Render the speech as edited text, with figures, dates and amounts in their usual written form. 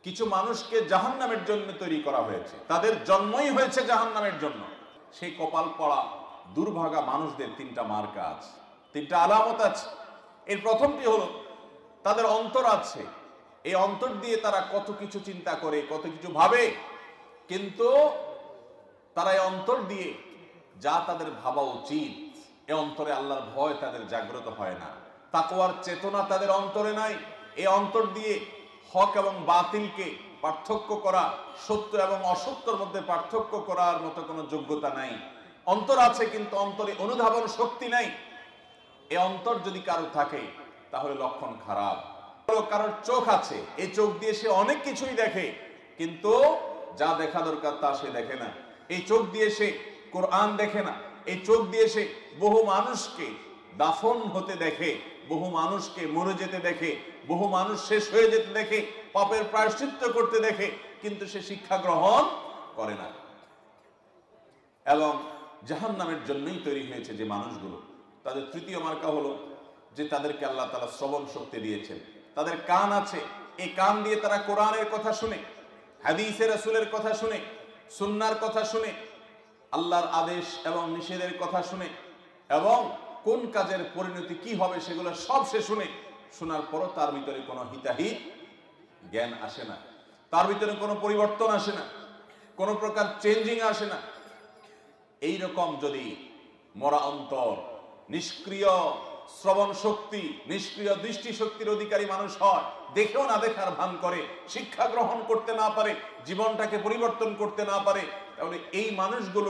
কিছু মানুষকে জাহান্নামের জন্য তৈরি করা হয়েছে, তাদের জন্মই হয়েছে জাহান্নামের জন্য। সেই কপাল পড়া দুর্ভাগা মানুষদের তিনটা মার্কা আছে, তিনটা আলামত আছে। এর প্রথমটি হলো তাদের অন্তর আছে, এই অন্তর দিয়ে তারা কত কিছু চিন্তা করে, কত কিছু ভাবে, কিন্তু তারা এই অন্তর দিয়ে যা তাদের ভাবা উচিত, এই অন্তরে আল্লাহর ভয় তাদের জাগ্রত হয় না, তাকওয়ার চেতনা তাদের অন্তরে নাই। এই অন্তর দিয়ে হক এবং বাতিলকে পার্থক্য করা, সত্য এবং অসত্যের মধ্যে পার্থক্য করার মতো কোনো যোগ্যতা নাই। অন্তর আছে কিন্তু অন্তরে অনুধাবন শক্তি নাই। এই অন্তর যদি কারো থাকে তাহলে লক্ষণ খারাপ। কারোর চোখ আছে, এই চোখ দিয়ে সে অনেক কিছুই দেখে, কিন্তু যা দেখা দরকার তা সে দেখে না। এই চোখ দিয়ে সে কোরআন দেখে না। এই চোখ দিয়ে সে বহু মানুষকে দাফন হতে দেখে, বহু মানুষকে মরে যেতে দেখে, বহু মানুষ শেষ হয়ে যেতে দেখে, পাপের প্রায়শ্চিত্ত করতে দেখে, কিন্তু সে শিক্ষা গ্রহণ করে না। এবং জাহান্নামের জন্যই তৈরি হয়েছে যে মানুষগুলো, তাদের তৃতীয় মার্কা হলো যে তাদেরকে আল্লাহ তাআলা শ্রবণ শক্তি দিয়েছেন, তাদের কান আছে, এই কান দিয়ে তারা কোরআনের কথা শুনে, হাদিসে রাসূলের কথা শুনে, সুন্নাহর কথা শুনে, আল্লাহর আদেশ এবং নিষেধের কথা শুনে, এবং কোন কাজের পরিণতি কি হবে সেগুলো সব সে শুনে। শোনার পরও তার ভিতরে কোনো হিতাহিত জ্ঞান আসে না, তার ভিতরে কোনো পরিবর্তন আসে না, কোনো প্রকার চেঞ্জিং আসে না। এইরকম যদি মরা অন্তর, নিষ্ক্রিয় শ্রবণ শক্তি, নিষ্ক্রিয় দৃষ্টি শক্তির অধিকারী মানুষ হয়, দেখেও না দেখার ভান করে, শিক্ষা গ্রহণ করতে না পারে, জীবনটাকে পরিবর্তন করতে না পারে, তাহলে এই মানুষগুলো